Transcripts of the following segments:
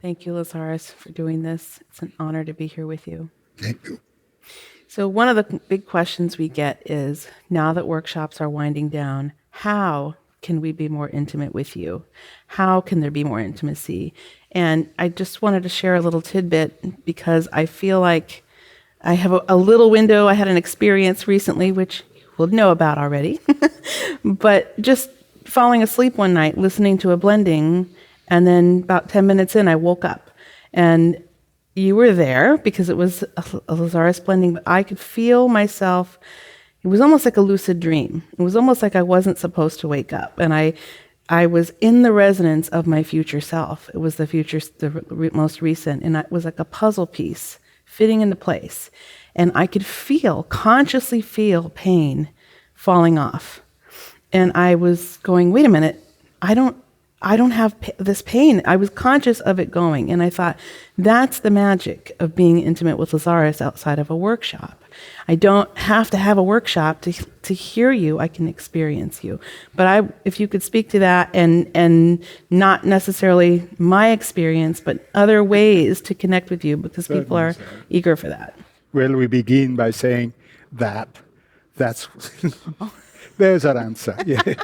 Thank you, Lazaris, for doing this. It's an honor to be here with you. Thank you. So one of the big questions we get is, now that workshops are winding down, how can we be more intimate with you? How can there be more intimacy? And I just wanted to share a little tidbit because I feel like I have a little window. I had an experience recently, which you will know about already, but just falling asleep one night, listening to a blending, and then about 10 minutes in, I woke up. And you were there because it was a Lazaris blending, but I could feel myself. It was almost like a lucid dream. It was almost like I wasn't supposed to wake up. And I was in the resonance of my future self. It was the most recent. And it was like a puzzle piece fitting into place. And I could consciously feel pain falling off. And I was going, wait a minute, I don't have this pain. I was conscious of it going. And I thought, that's the magic of being intimate with Lazaris outside of a workshop. I don't have to have a workshop to hear you. I can experience you. But if you could speak to that and not necessarily my experience, but other ways to connect with you, because people are eager for that. Well, we begin by saying that. That's there's our answer. Yes.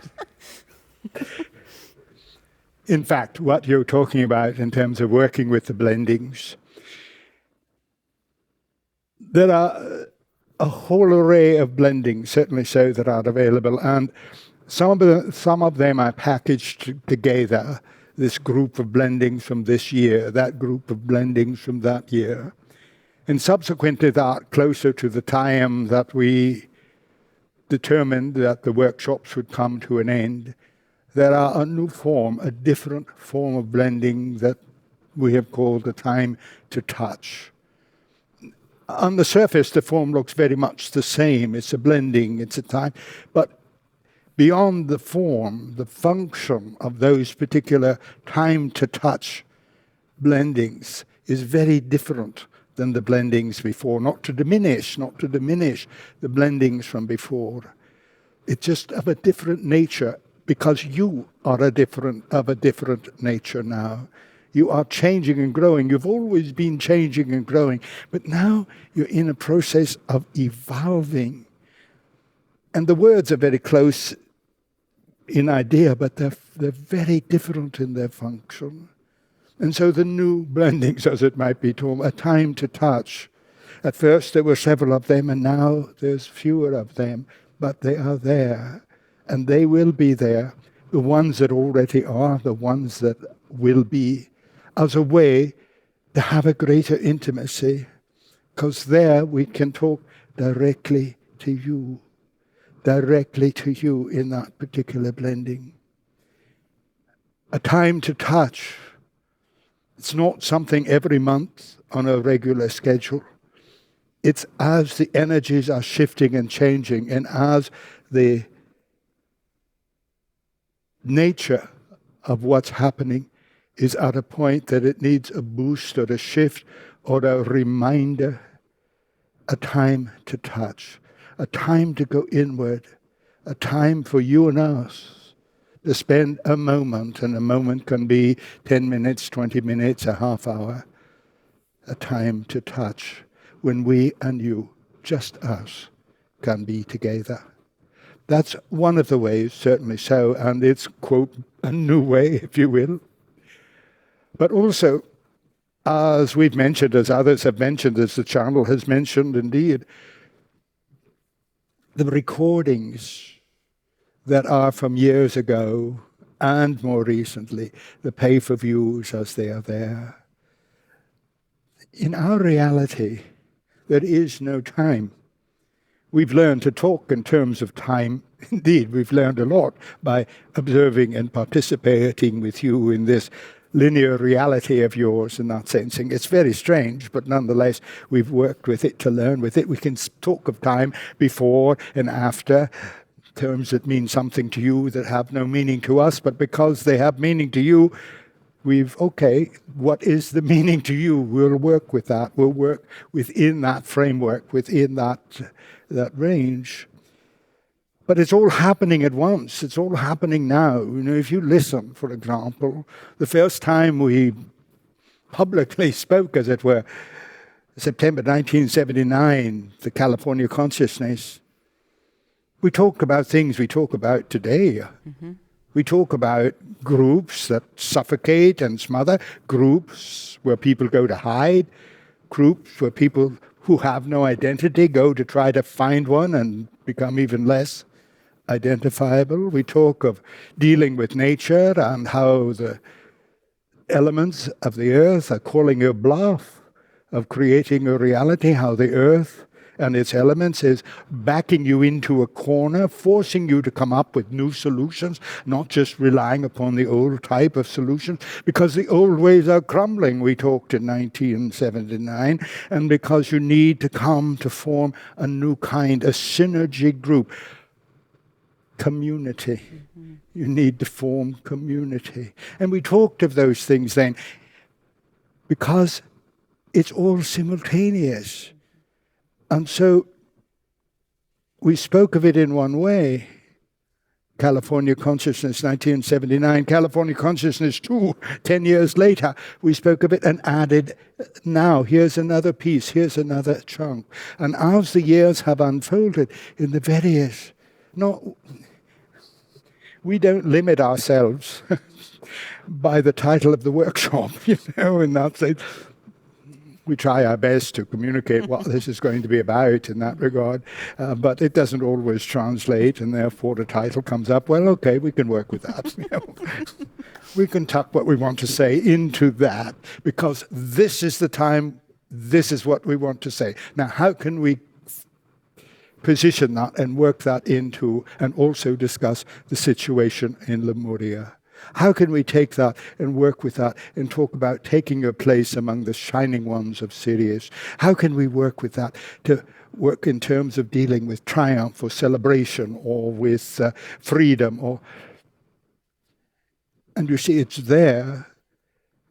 In fact, what you're talking about in terms of working with the blendings, there are a whole array of blendings, certainly so, that are available, and some of them are packaged together. This group of blendings from this year, that group of blendings from that year, and subsequently that, closer to the time that we determined that the workshops would come to an end, there are a different form of blending that we have called the time to touch. On the surface, the form looks very much the same. It's a blending, it's a time. But beyond the form, the function of those particular time to touch blendings is very different than the blendings before. Not to diminish the blendings from before. It's just of a different nature, because you are of a different nature now. You are changing and growing. You've always been changing and growing, but now you're in a process of evolving. And the words are very close in idea, but they're very different in their function. And so the new blendings, as it might be called, a time to touch. At first there were several of them, and now there's fewer of them, but they are there. And they will be there, the ones that already are, the ones that will be, as a way to have a greater intimacy, because there we can talk directly to you in that particular blending. A time to touch. It's not something every month on a regular schedule. It's as the energies are shifting and changing, and as the nature of what's happening is at a point that it needs a boost or a shift or a reminder, a time to touch, a time to go inward, a time for you and us to spend a moment, and a moment can be 10 minutes, 20 minutes, a half hour, a time to touch when we and you, just us, can be together. That's one of the ways, certainly so, and it's, quote, a new way, if you will. But also, as we've mentioned, as others have mentioned, as the channel has mentioned, indeed, the recordings that are from years ago and more recently, the pay-per-views as they are there. In our reality, there is no time. We've learned to talk in terms of time. Indeed, we've learned a lot by observing and participating with you in this linear reality of yours and that sensing. It's very strange, but nonetheless, we've worked with it to learn with it. We can talk of time before and after, terms that mean something to you that have no meaning to us, but because they have meaning to you, what is the meaning to you? We'll work with that. We'll work within that framework, within that range. But it's all happening at once. It's all happening now. If you listen, for example, the first time we publicly spoke, as it were, September 1979, the California consciousness, we talk about things we talk about today. We talk about groups that suffocate and smother, groups where people go to hide, groups where people who have no identity go to try to find one and become even less identifiable. We talk of dealing with nature and how the elements of the earth are calling your bluff, of creating a reality, how the earth and its elements is backing you into a corner, forcing you to come up with new solutions, not just relying upon the old type of solutions, because the old ways are crumbling, we talked in 1979, and because you need to come to form a new kind, a synergy group, community. You need to form community. And we talked of those things then because it's all simultaneous. And so we spoke of it in one way. California Consciousness, 1979. California Consciousness 2, 10 years later, we spoke of it and added, now, here's another piece, here's another chunk. And as the years have unfolded in the various, we don't limit ourselves by the title of the workshop, in that sense. We try our best to communicate what this is going to be about in that regard, but it doesn't always translate, and therefore the title comes up, well, okay, we can work with that. We can tuck what we want to say into that, because this is the time, this is what we want to say. Now, how can we position that and work that into, and also discuss the situation in Lemuria? How can we take that and work with that and talk about taking your place among the shining ones of Sirius? How can we work with that to work in terms of dealing with triumph or celebration or with freedom? And you see, it's there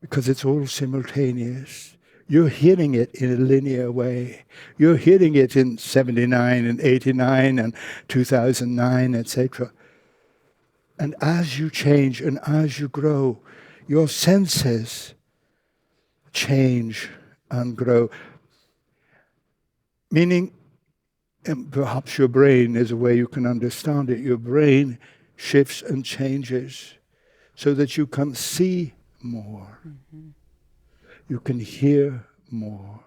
because it's all simultaneous. You're hearing it in a linear way. You're hearing it in 79 and 89 and 2009, etc. And as you change and as you grow, your senses change and grow. Meaning, and perhaps your brain is a way you can understand it. Your brain shifts and changes so that you can see more. You can hear more.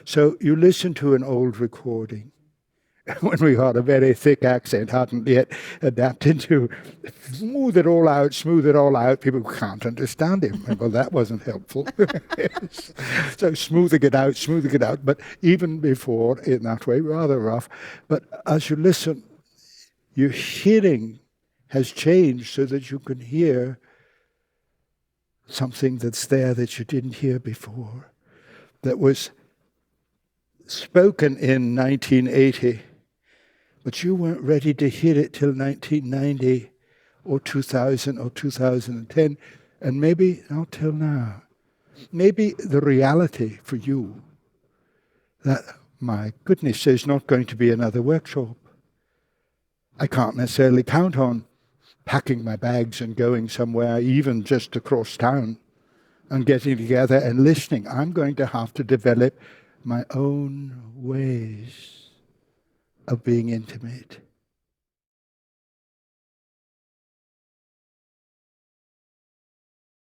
So you listen to an old recording. When we had a very thick accent, hadn't yet adapted to smooth it all out, people can't understand him. Well, that wasn't helpful. Yes. So smoothing it out, but even before, in that way, rather rough. But as you listen, your hearing has changed so that you can hear something that's there that you didn't hear before, that was spoken in 1980, but you weren't ready to hear it till 1990 or 2000 or 2010, and maybe not till now. Maybe the reality for you that, my goodness, there's not going to be another workshop. I can't necessarily count on packing my bags and going somewhere, even just across town, and getting together and listening. I'm going to have to develop my own ways of being intimate.